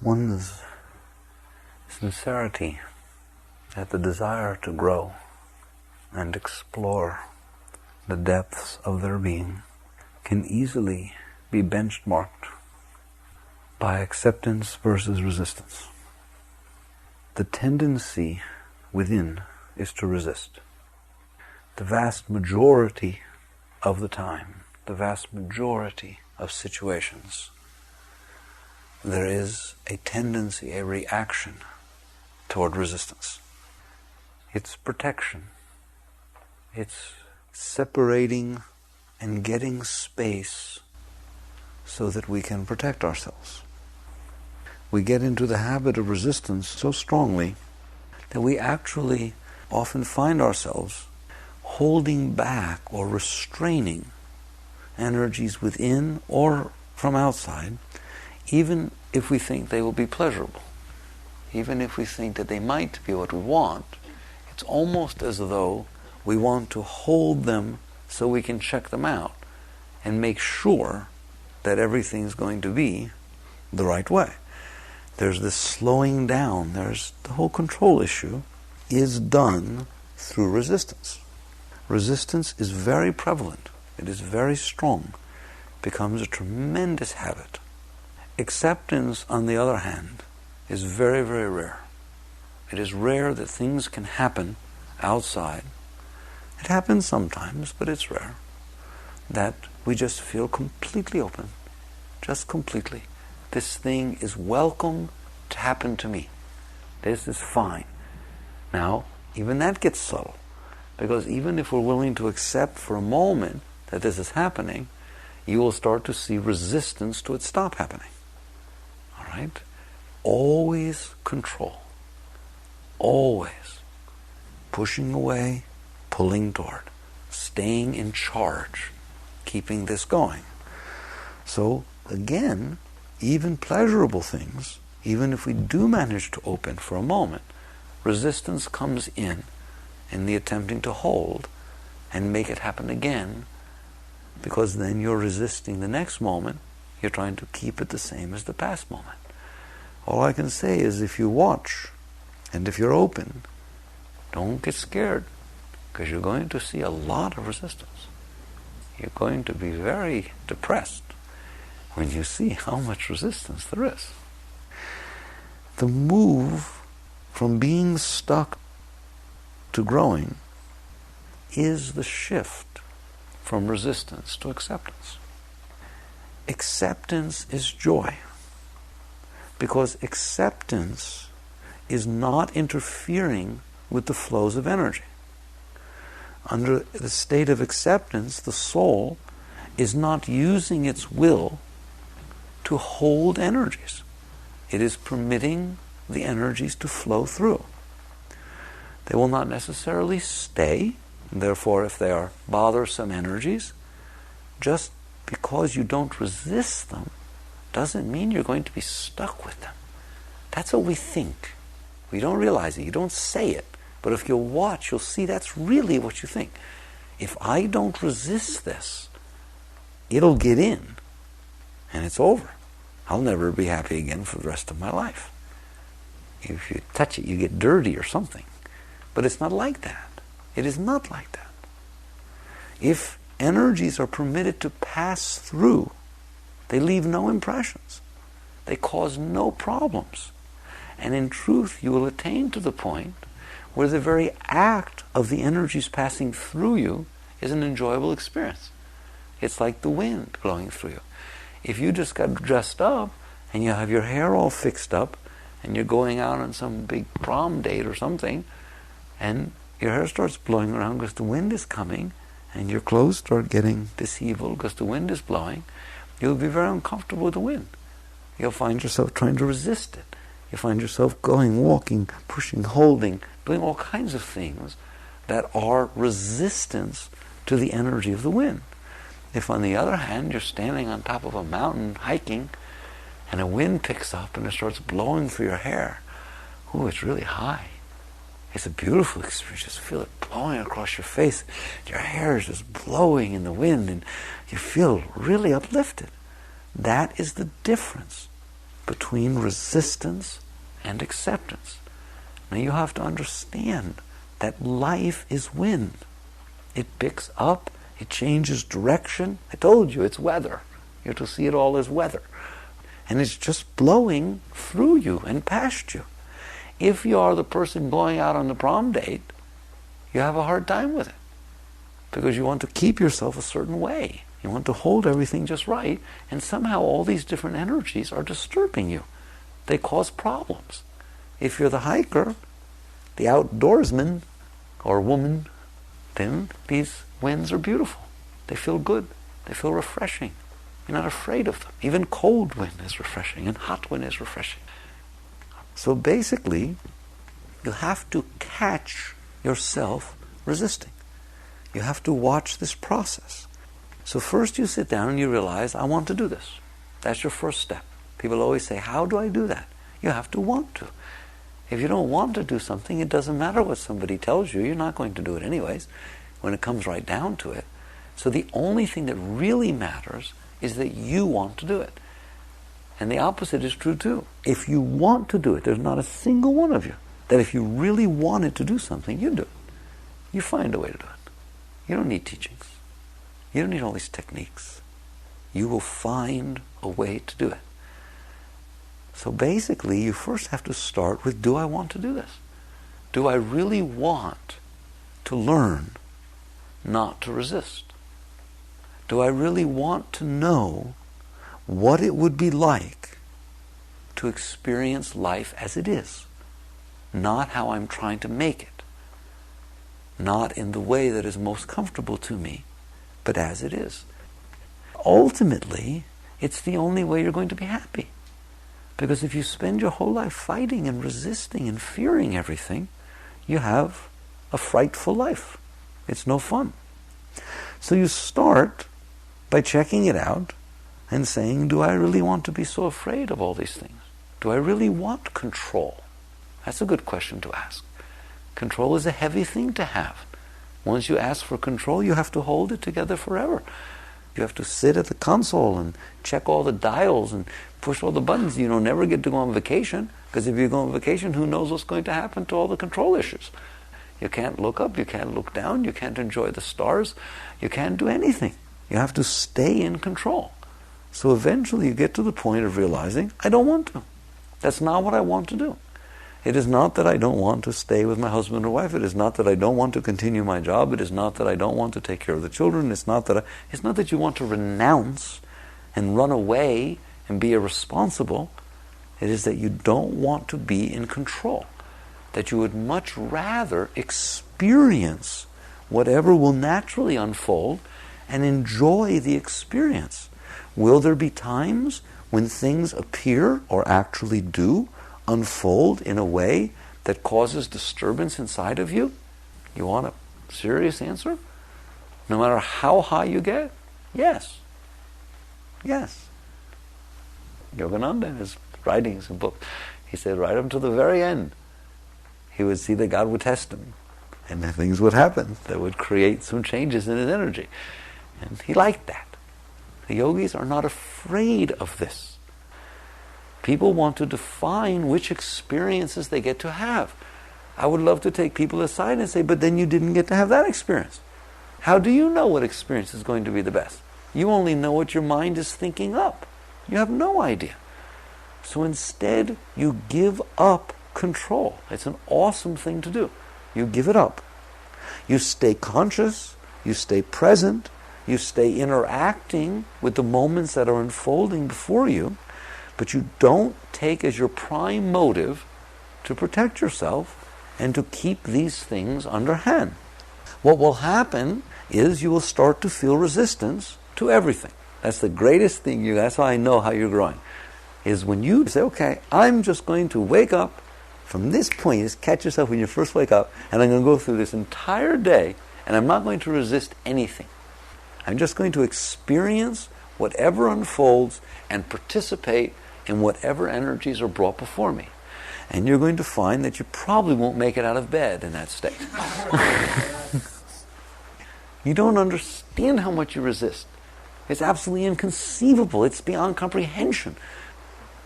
One's sincerity at the desire to grow and explore the depths of their being can easily be benchmarked by acceptance versus resistance. The tendency within is to resist. The vast majority of the time, the vast majority of situations, there is a tendency, a reaction toward resistance. It's protection. It's separating and getting space so that we can protect ourselves. We get into the habit of resistance so strongly that we actually often find ourselves holding back or restraining energies within or from outside, even if we think they will be pleasurable, even if we think that they might be what we want. It's almost as though we want to hold them so we can check them out and make sure that everything's going to be the right way. There's this slowing down. There's the whole control issue is done through resistance. Resistance is very prevalent. It is very strong. It becomes a tremendous habit. Acceptance, on the other hand, is very, very rare. It is rare that things can happen outside. It happens sometimes, but it's rare. That we just feel completely open, just completely. This thing is welcome to happen to me. This is fine. Now, even that gets subtle, because even if we're willing to accept for a moment that this is happening, you will start to see resistance to it stop happening. All right? Always control. Always. Pushing away, pulling toward. Staying in charge. Keeping this going. So, again, even pleasurable things, even if we do manage to open for a moment, resistance comes in the attempting to hold and make it happen again, because then you're resisting the next moment. You're trying to keep it the same as the past moment. All I can say is, if you watch and if you're open, don't get scared, because you're going to see a lot of resistance. You're going to be very depressed when you see how much resistance there is. The move from being stuck to growing is the shift from resistance to acceptance. Acceptance is joy, because acceptance is not interfering with the flows of energy. Under the state of acceptance, the soul is not using its will to hold energies. It is permitting the energies to flow through. They will not necessarily stay. Therefore, if they are bothersome energies, just because you don't resist them doesn't mean you're going to be stuck with them. That's what we think. We don't realize it. You don't say it. But if you'll watch, you'll see that's really what you think. If I don't resist this, it'll get in, and it's over. I'll never be happy again for the rest of my life. If you touch it, you get dirty or something. But it's not like that. It is not like that. If energies are permitted to pass through, they leave no impressions. They cause no problems. And in truth, you will attain to the point where the very act of the energies passing through you is an enjoyable experience. It's like the wind blowing through you. If you just got dressed up and you have your hair all fixed up and you're going out on some big prom date or something, and your hair starts blowing around because the wind is coming, and your clothes start getting disheveled because the wind is blowing, you'll be very uncomfortable with the wind. You'll find yourself trying to resist it. You find yourself going, walking, pushing, holding, doing all kinds of things that are resistance to the energy of the wind. If, on the other hand, you're standing on top of a mountain hiking and a wind picks up and it starts blowing through your hair, ooh, it's really high. It's a beautiful experience. Just feel it blowing across your face. Your hair is just blowing in the wind and you feel really uplifted. That is the difference between between resistance and acceptance. Now you have to understand that life is wind. It picks up, it changes direction. I told you, it's weather. You have to see it all as weather. And it's just blowing through you and past you. If you are the person going out on the prom date, you have a hard time with it. Because you want to keep yourself a certain way. You want to hold everything just right, and somehow all these different energies are disturbing you. They cause problems. If you're the hiker, the outdoorsman or woman, then these winds are beautiful. They feel good. They feel refreshing. You're not afraid of them. Even cold wind is refreshing, and hot wind is refreshing. So basically, you have to catch yourself resisting. You have to watch this process. So first you sit down and you realize, I want to do this. That's your first step. People always say, how do I do that? You have to want to. If you don't want to do something, it doesn't matter what somebody tells you. You're not going to do it anyways, when it comes right down to it. So the only thing that really matters is that you want to do it. And the opposite is true too. If you want to do it, there's not a single one of you that if you really wanted to do something, you do it. You find a way to do it. You don't need teachings. You don't need all these techniques. You will find a way to do it. So basically, you first have to start with, do I want to do this? Do I really want to learn not to resist? Do I really want to know what it would be like to experience life as it is? Not how I'm trying to make it. Not in the way that is most comfortable to me, but as it is. Ultimately, it's the only way you're going to be happy. Because if you spend your whole life fighting and resisting and fearing everything, you have a frightful life. It's no fun. So you start by checking it out and saying, do I really want to be so afraid of all these things? Do I really want control? That's a good question to ask. Control is a heavy thing to have. Once you ask for control, you have to hold it together forever. You have to sit at the console and check all the dials and push all the buttons. You don't never get to go on vacation, because if you go on vacation, who knows what's going to happen to all the control issues? You can't look up, you can't look down, you can't enjoy the stars, you can't do anything. You have to stay in control. So eventually you get to the point of realizing, I don't want to. That's not what I want to do. It is not that I don't want to stay with my husband or wife. It is not that I don't want to continue my job. It is not that I don't want to take care of the children. It's not that you want to renounce and run away and be irresponsible. It is that you don't want to be in control. That you would much rather experience whatever will naturally unfold and enjoy the experience. Will there be times when things appear or actually do unfold in a way that causes disturbance inside of you? You want a serious answer? No matter how high you get? Yes. Yes. Yogananda, in his writings and books, he said right up to the very end, he would see that God would test him. And then things would happen that would create some changes in his energy. And he liked that. The yogis are not afraid of this. People want to define which experiences they get to have. I would love to take people aside and say, but then you didn't get to have that experience. How do you know what experience is going to be the best? You only know what your mind is thinking up. You have no idea. So instead, you give up control. It's an awesome thing to do. You give it up. You stay conscious, you stay present, you stay interacting with the moments that are unfolding before you, but you don't take as your prime motive to protect yourself and to keep these things under hand. What will happen is you will start to feel resistance to everything. That's the greatest thing. That's how I know how you're growing. Is when you say, okay, I'm just going to wake up from this point. Just catch yourself when you first wake up, and I'm going to go through this entire day, and I'm not going to resist anything. I'm just going to experience whatever unfolds and participate in whatever energies are brought before me. And you're going to find that you probably won't make it out of bed in that state. You don't understand how much you resist. It's absolutely inconceivable. It's beyond comprehension.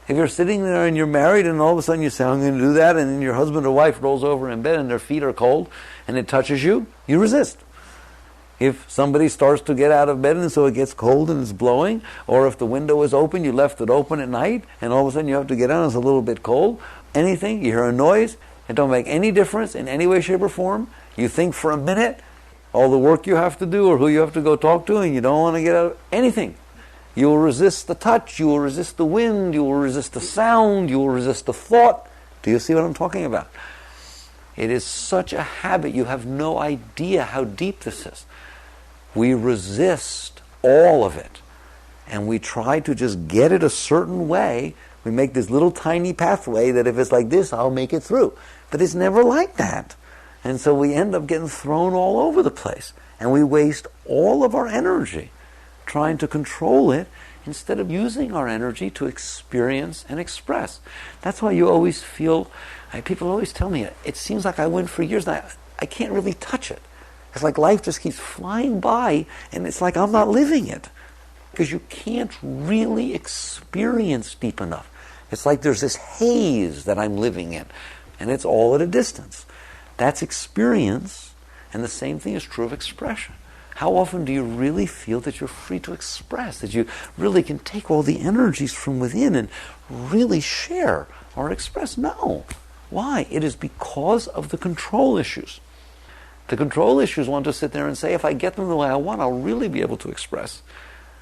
If you're sitting there and you're married and all of a sudden you say, I'm going to do that, and then your husband or wife rolls over in bed and their feet are cold and it touches you, you resist. If somebody starts to get out of bed and so it gets cold and it's blowing, or if the window is open, you left it open at night, and all of a sudden you have to get out and it's a little bit cold, anything, you hear a noise, it don't make any difference in any way, shape, or form. You think for a minute, all the work you have to do or who you have to go talk to, and you don't want to get out of anything. You will resist the touch, you will resist the wind, you will resist the sound, you will resist the thought. Do you see what I'm talking about? It is such a habit, you have no idea how deep this is. We resist all of it, and we try to just get it a certain way. We make this little tiny pathway that if it's like this, I'll make it through. But it's never like that. And so we end up getting thrown all over the place, and we waste all of our energy trying to control it instead of using our energy to experience and express. That's why you always feel, people always tell me, it seems like I went for years and I can't really touch it. It's like life just keeps flying by and it's like I'm not living it. Because you can't really experience deep enough. It's like there's this haze that I'm living in, and it's all at a distance. That's experience, and the same thing is true of expression. How often do you really feel that you're free to express, that you really can take all the energies from within and really share or express? No. Why? It is because of the control issues. The control issues want to sit there and say, if I get them the way I want, I'll really be able to express.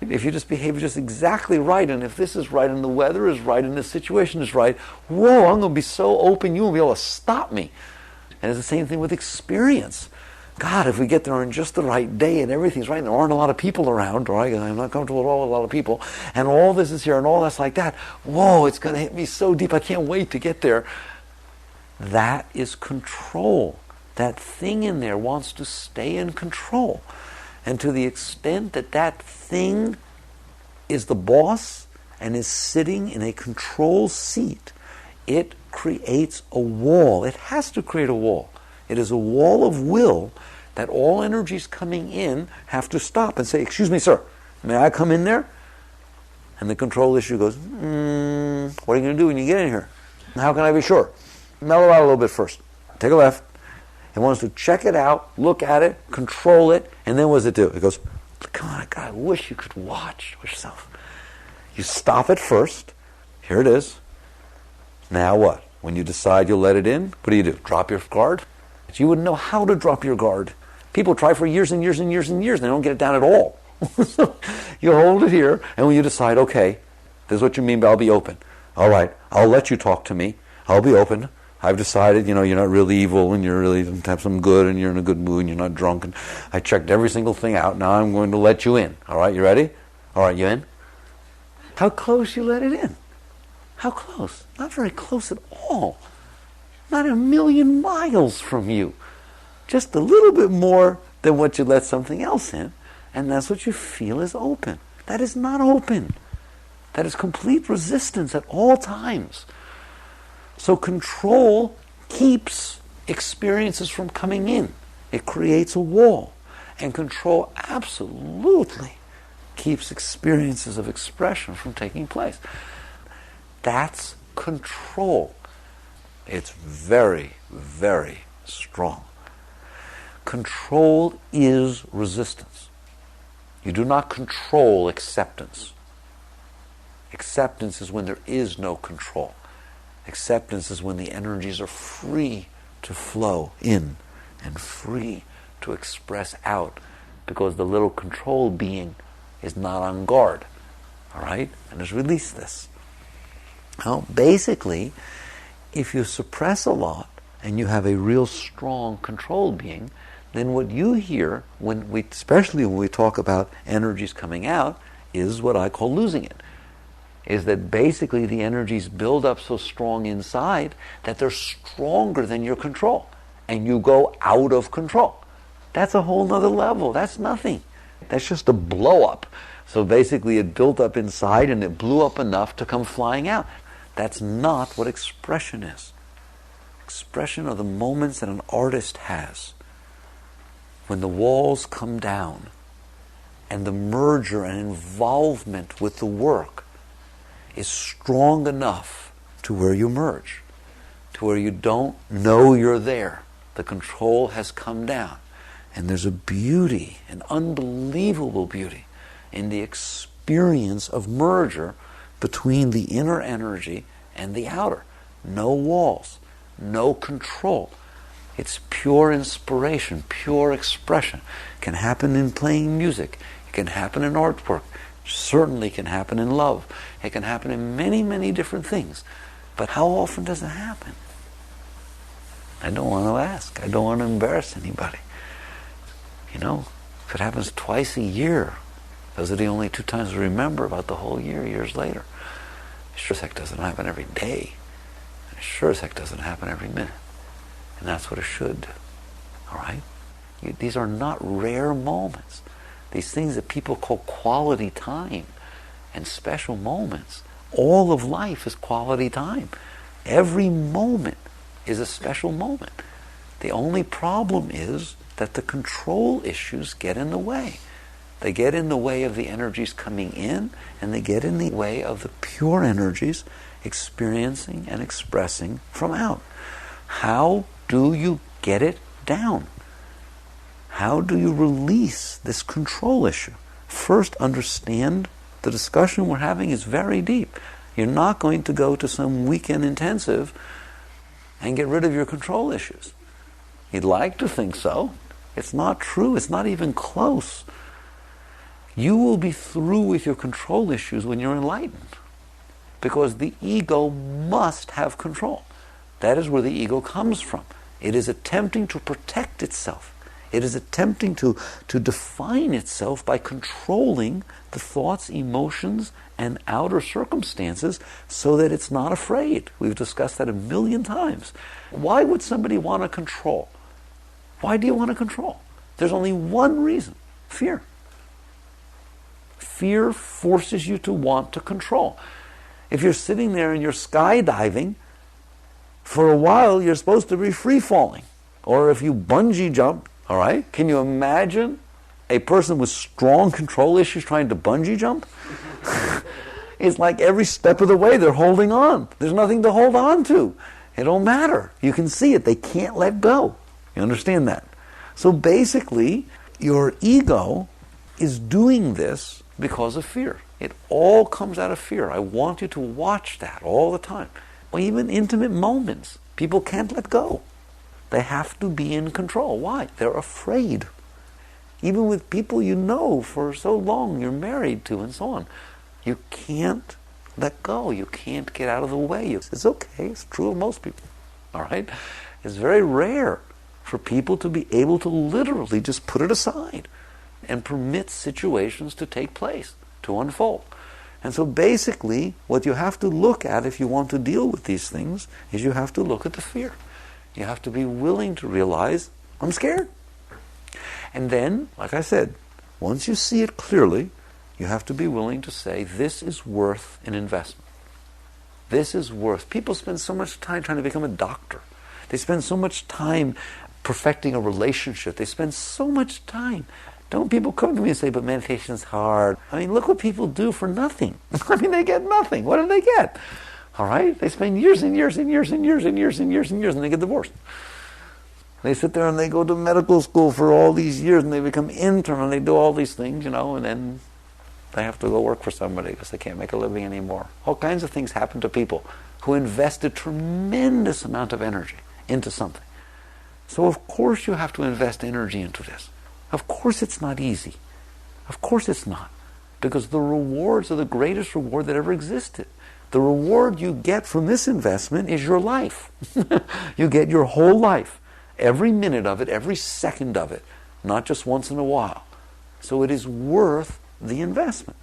If you just behave just exactly right, and if this is right, and the weather is right, and the situation is right, whoa, I'm going to be so open, you won't be able to stop me. And it's the same thing with experience. God, if we get there on just the right day and everything's right and there aren't a lot of people around, right? I'm not comfortable at all with a lot of people, and all this is here and all that's like that, whoa, it's going to hit me so deep, I can't wait to get there. That is control. That thing in there wants to stay in control. And to the extent that that thing is the boss and is sitting in a control seat, it creates a wall. It has to create a wall. It is a wall of will that all energies coming in have to stop and say, excuse me, sir, may I come in there? And the control issue goes, what are you going to do when you get in here? How can I be sure? Mellow out a little bit first. Take a left. It wants to check it out, look at it, control it, and then what does it do? It goes, come on, God, I wish you could watch yourself. You stop it first. Here it is. Now what? When you decide you'll let it in, what do? Drop your guard? You wouldn't know how to drop your guard. People try for years and years and years and years, and they don't get it down at all. You hold it here, and when you decide, okay, this is what you mean by I'll be open. All right, I'll let you talk to me. I'll be open. I've decided, you're not really evil, and you're really have some good, and you're in a good mood, and you're not drunk, and I checked every single thing out. Now I'm going to let you in. All right, you ready? All right, you in? How close you let it in? How close? Not very close at all. Not a million miles from you. Just a little bit more than what you let something else in, and that's what you feel is open. That is not open. That is complete resistance at all times. So control keeps experiences from coming in. It creates a wall. And control absolutely keeps experiences of expression from taking place. That's control. It's very, very strong. Control is resistance. You do not control acceptance. Acceptance is when there is no control. Acceptance is when the energies are free to flow in and free to express out, because the little control being is not on guard, all right, and has released this. Now, basically, if you suppress a lot and you have a real strong control being, then what you hear, especially when we talk about energies coming out, is what I call losing it. Is that basically the energies build up so strong inside that they're stronger than your control, and you go out of control. That's a whole nother level. That's nothing. That's just a blow up. So basically it built up inside and it blew up enough to come flying out. That's not what expression is. Expression are the moments that an artist has when the walls come down and the merger and involvement with the work is strong enough to where you merge, to where you don't know you're there. The control has come down. And there's a beauty, an unbelievable beauty, in the experience of merger between the inner energy and the outer. No walls, no control. It's pure inspiration, pure expression. It can happen in playing music. It can happen in artwork. It certainly can happen in love. It can happen in many, many different things. But how often does it happen? I don't want to ask. I don't want to embarrass anybody. You know, if it happens twice a year, those are the only 2 times we remember about the whole year, years later. It sure as heck doesn't happen every day. And it sure as heck doesn't happen every minute. And that's what it should do. All right? These are not rare moments. These things that people call quality time and special moments. All of life is quality time. Every moment is a special moment. The only problem is that the control issues get in the way. They get in the way of the energies coming in, and they get in the way of the pure energies experiencing and expressing from out. How do you get it down? How do you release this control issue? First, understand the discussion we're having is very deep. You're not going to go to some weekend intensive and get rid of your control issues. You'd like to think so. It's not true. It's not even close. You will be through with your control issues when you're enlightened, because the ego must have control. That is where the ego comes from. It is attempting to protect itself. It is attempting to define itself by controlling the thoughts, emotions, and outer circumstances so that it's not afraid. We've discussed that 1,000,000 times. Why would somebody want to control? Why do you want to control? There's only one reason: fear. Fear forces you to want to control. If you're sitting there and you're skydiving, for a while you're supposed to be free falling. Or if you bungee jump, all right, can you imagine a person with strong control issues trying to bungee jump? It's like every step of the way they're holding on. There's nothing to hold on to. It don't matter. You can see it. They can't let go. You understand that? So basically, your ego is doing this because of fear. It all comes out of fear. I want you to watch that all the time. Well, even intimate moments, people can't let go. They have to be in control. Why? They're afraid. Even with people you know for so long, you're married to and so on. You can't let go. You can't get out of the way. It's okay. It's true of most people. All right? It's very rare for people to be able to literally just put it aside and permit situations to take place, to unfold. And so basically, what you have to look at if you want to deal with these things is you have to look at the fear. You have to be willing to realize, I'm scared. And then, like I said, once you see it clearly, you have to be willing to say, this is worth an investment. This is worth. People spend so much time trying to become a doctor. They spend so much time perfecting a relationship. They spend so much time. Don't people come to me and say, but meditation's hard. I mean, look what people do for nothing. I mean, they get nothing. What do they get? All right? They spend years and years and years and years and years and years and years and they get divorced. They sit there and they go to medical school for all these years and they become intern and they do all these things, you know, and then they have to go work for somebody because they can't make a living anymore. All kinds of things happen to people who invested tremendous amount of energy into something. So of course you have to invest energy into this. Of course it's not easy. Of course it's not. Because the rewards are the greatest reward that ever existed. The reward you get from this investment is your life. You get your whole life. Every minute of it, every second of it. Not just once in a while. So it is worth the investment.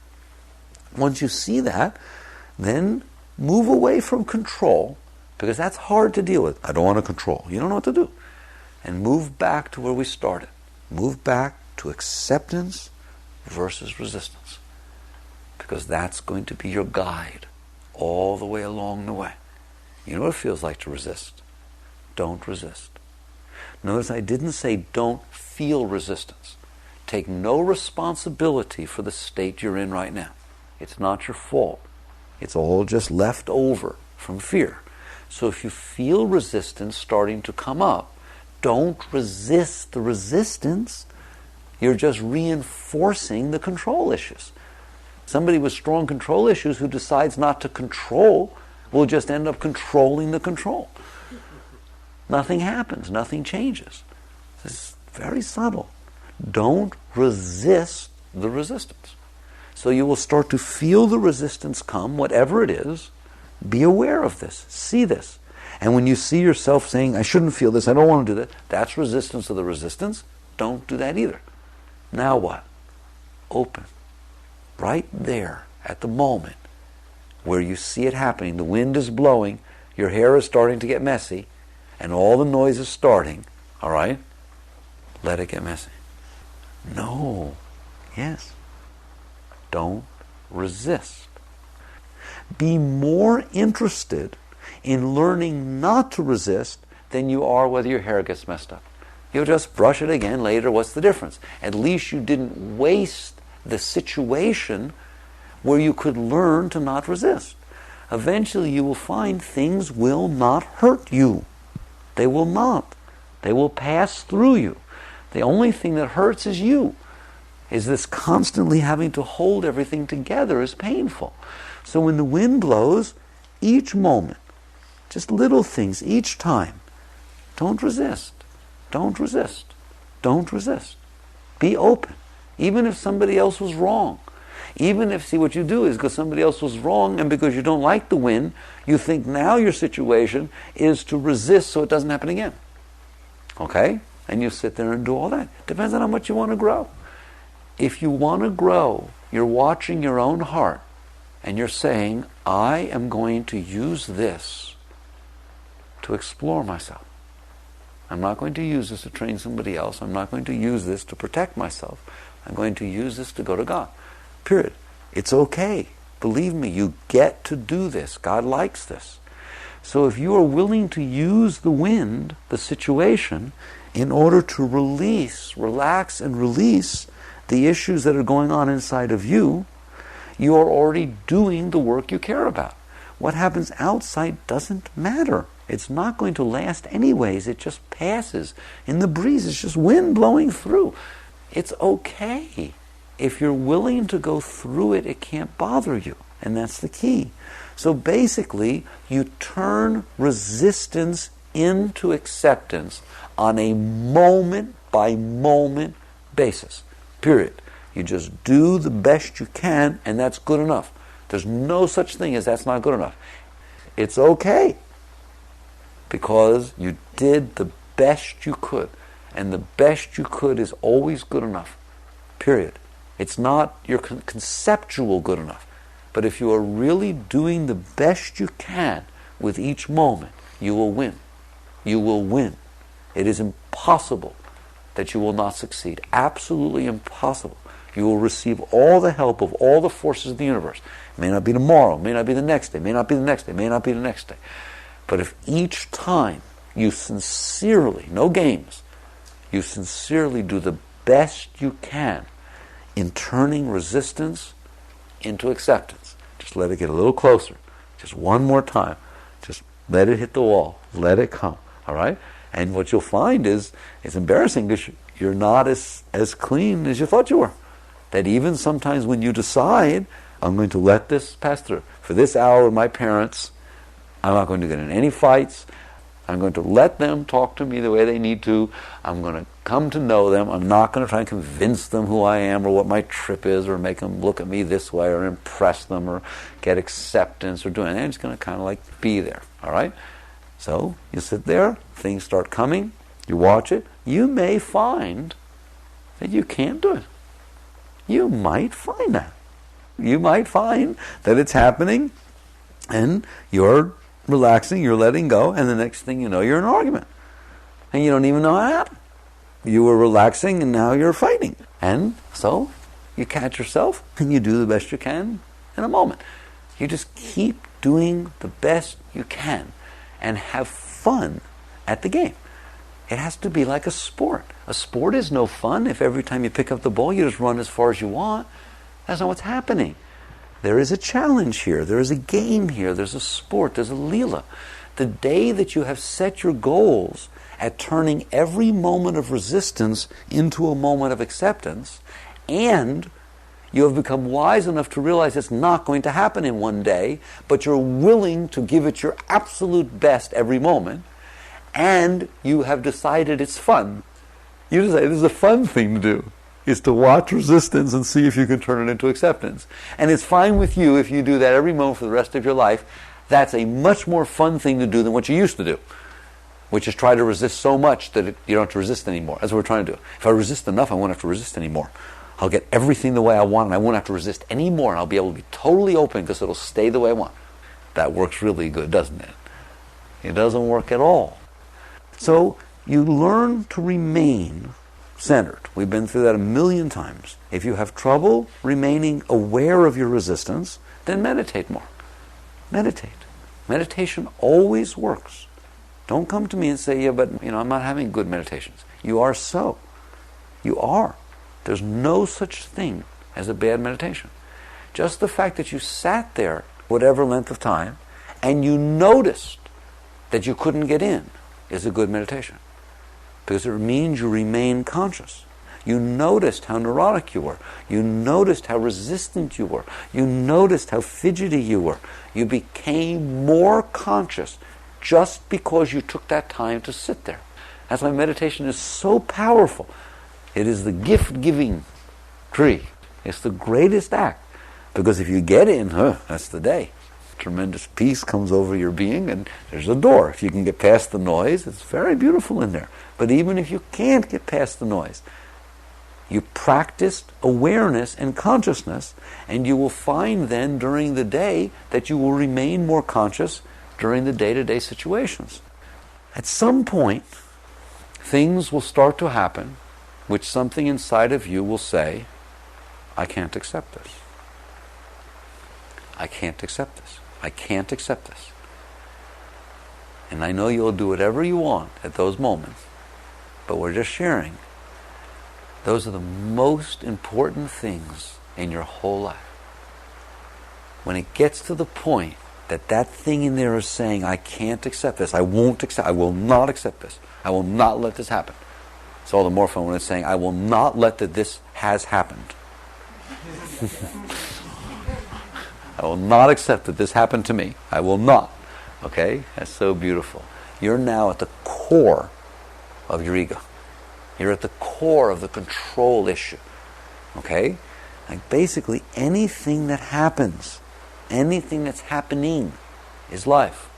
Once you see that, then move away from control, because that's hard to deal with. I don't want to control. You don't know what to do. And move back to where we started. Move back to acceptance versus resistance. Because that's going to be your guide all the way along the way. You know what it feels like to resist? Don't resist. Notice I didn't say don't feel resistance. Take no responsibility for the state you're in right now. It's not your fault. It's all just left over from fear. So if you feel resistance starting to come up, don't resist the resistance. You're just reinforcing the control issues. Somebody with strong control issues who decides not to control will just end up controlling the control. Nothing happens, nothing changes. It's very subtle. Don't resist the resistance. So you will start to feel the resistance come, whatever it is. Be aware of this. See this. And when you see yourself saying, I shouldn't feel this, I don't want to do that, that's resistance to the resistance. Don't do that either. Now what? Open. Right there, at the moment, where you see it happening, the wind is blowing, your hair is starting to get messy, and all the noise is starting, all right? Let it get messy. No. Yes. Don't resist. Be more interested in learning not to resist than you are whether your hair gets messed up. You'll just brush it again later. What's the difference? At least you didn't waste the situation where you could learn to not resist. Eventually you will find things will not hurt you. They will not. They will pass through you. The only thing that hurts is you. Is this constantly having to hold everything together is painful. So when the wind blows, each moment, just little things, each time, don't resist. Don't resist. Don't resist. Be open. Even if somebody else was wrong. Even if, see, what you do is because somebody else was wrong and because you don't like the wind, you think now your situation is to resist so it doesn't happen again. Okay? And you sit there and do all that. Depends on how much you want to grow. If you want to grow, you're watching your own heart and you're saying, I am going to use this to explore myself. I'm not going to use this to train somebody else. I'm not going to use this to protect myself. I'm going to use this to go to God. Period. It's okay. Believe me, you get to do this. God likes this. So if you are willing to use the wind, the situation, in order to relax and release the issues that are going on inside of you, you are already doing the work you care about. What happens outside doesn't matter. It's not going to last anyways. It just passes in the breeze. It's just wind blowing through. It's okay. If you're willing to go through it, it can't bother you. And that's the key. So basically, you turn resistance into acceptance on a moment-by-moment basis. Period. You just do the best you can, and that's good enough. There's no such thing as that's not good enough. It's okay. Because you did the best you could. And the best you could is always good enough. Period. It's not your conceptual good enough. But if you are really doing the best you can with each moment, you will win. You will win. It is impossible that you will not succeed. Absolutely impossible. You will receive all the help of all the forces of the universe. It may not be tomorrow, it may not be the next day, it may not be the next day, it may not be the next day. But if each time you sincerely, no games, you sincerely do the best you can in turning resistance into acceptance. Just let it get a little closer. Just one more time. Just let it hit the wall. Let it come. All right? And what you'll find is, it's embarrassing because you're not as clean as you thought you were. That even sometimes when you decide, I'm going to let this pass through. For this hour with my parents, I'm not going to get in any fights. I'm going to let them talk to me the way they need to. I'm going to come to know them. I'm not going to try and convince them who I am or what my trip is or make them look at me this way or impress them or get acceptance or do anything. I'm just going to kind of like be there. All right? So you sit there. Things start coming. You watch it. You may find that you can't do it. You might find that. You might find that it's happening and you're relaxing, you're letting go, and the next thing you know, you're in an argument. And you don't even know how it happened. You were relaxing and now you're fighting. And so you catch yourself and you do the best you can in a moment. You just keep doing the best you can and have fun at the game. It has to be like a sport. A sport is no fun if every time you pick up the ball you just run as far as you want. That's not what's happening. There is a challenge here. There is a game here. There's a sport. There's a leela. The day that you have set your goals at turning every moment of resistance into a moment of acceptance, and you have become wise enough to realize it's not going to happen in one day, but you're willing to give it your absolute best every moment, and you have decided it's fun. You decide this is a fun thing to do, is to watch resistance and see if you can turn it into acceptance. And it's fine with you if you do that every moment for the rest of your life. That's a much more fun thing to do than what you used to do, which is try to resist so much that you don't have to resist anymore. That's what we're trying to do. If I resist enough, I won't have to resist anymore. I'll get everything the way I want, and I won't have to resist anymore, and I'll be able to be totally open because it'll stay the way I want. That works really good, doesn't it? It doesn't work at all. So you learn to remain centered. We've been through that a million times. If you have trouble remaining aware of your resistance, then meditate more. Meditate. Meditation always works. Don't come to me and say, yeah, but I'm not having good meditations. You are so. You are. There's no such thing as a bad meditation. Just the fact that you sat there whatever length of time and you noticed that you couldn't get in is a good meditation. Because it means you remain conscious. You noticed how neurotic you were. You noticed how resistant you were. You noticed how fidgety you were. You became more conscious just because you took that time to sit there. That's why meditation is so powerful. It is the gift-giving tree. It's the greatest act. Because if you get in, that's the day. Tremendous peace comes over your being, and there's a door. If you can get past the noise, it's very beautiful in there. But even if you can't get past the noise, you practiced awareness and consciousness, and you will find then during the day that you will remain more conscious during the day-to-day situations. At some point, things will start to happen which something inside of you will say, I can't accept this. I can't accept this. I can't accept this. And I know you'll do whatever you want at those moments, but we're just sharing. Those are the most important things in your whole life. When it gets to the point that that thing in there is saying, I can't accept this, I won't accept, I will not accept this, I will not let this happen. It's all the more fun when it's saying, I will not let that this has happened. I will not accept that this happened to me. I will not. Okay? That's so beautiful. You're now at the core of your ego. You're at the core of the control issue. Okay? Like basically anything that happens, anything that's happening is life.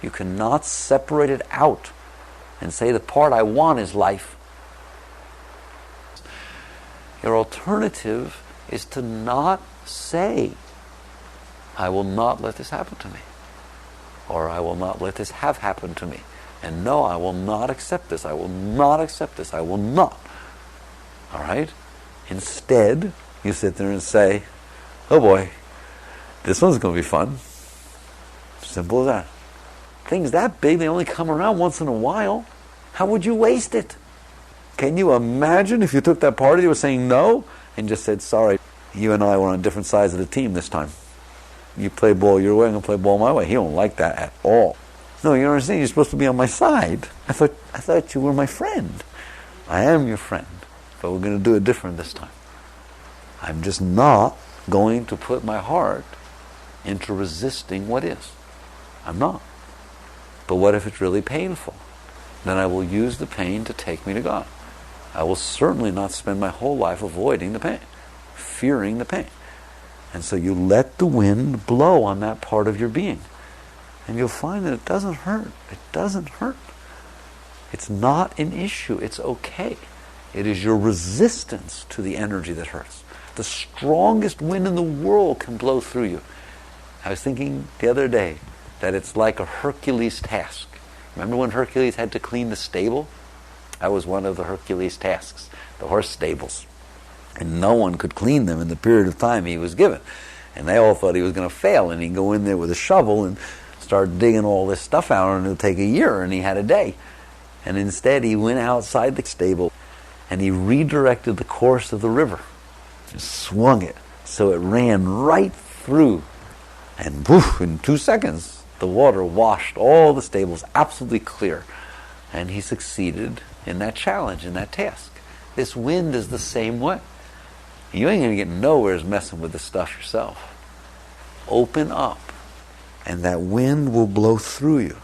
You cannot separate it out and say the part I want is life. Your alternative is to not say, I will not let this happen to me. Or I will not let this have happened to me. And no, I will not accept this. I will not accept this. I will not. All right? Instead, you sit there and say, oh boy, this one's going to be fun. Simple as that. Things that big, they only come around once in a while. How would you waste it? Can you imagine if you took that party that was saying no and just said, sorry, you and I were on different sides of the team this time. You play ball your way, I'm going to play ball my way. He don't like that at all. No, you don't understand. You're supposed to be on my side. I thought you were my friend. I am your friend, but we're going to do it different this time. I'm just not going to put my heart into resisting what is. I'm not. But what if it's really painful? Then I will use the pain to take me to God. I will certainly not spend my whole life avoiding the pain, fearing the pain. And so you let the wind blow on that part of your being. And you'll find that it doesn't hurt. It doesn't hurt. It's not an issue. It's okay. It is your resistance to the energy that hurts. The strongest wind in the world can blow through you. I was thinking the other day that it's like a Hercules task. Remember when Hercules had to clean the stable? That was one of the Hercules tasks, the horse stables. And no one could clean them in the period of time he was given. And they all thought he was going to fail, and he'd go in there with a shovel and start digging all this stuff out, and it'll take a year, and he had a day. And instead he went outside the stable and he redirected the course of the river. Just swung it So it ran right through, and poof, in 2 seconds, the water washed all the stables absolutely clear. And he succeeded in that challenge, in that task. This wind is the same way. You ain't going to get nowhere messing with this stuff yourself. Open up, and that wind will blow through you.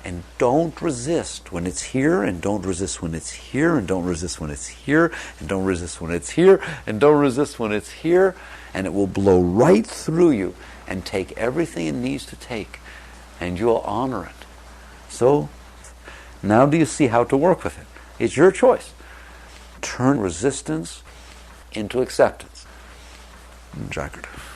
And don't resist when it's here, and don't resist when it's here, and don't resist when it's here, and don't resist when it's here, and don't resist when it's here. And it will blow right through you and take everything it needs to take, and you'll honor it. So, now do you see how to work with it? It's your choice. Turn resistance into acceptance. Jagrata.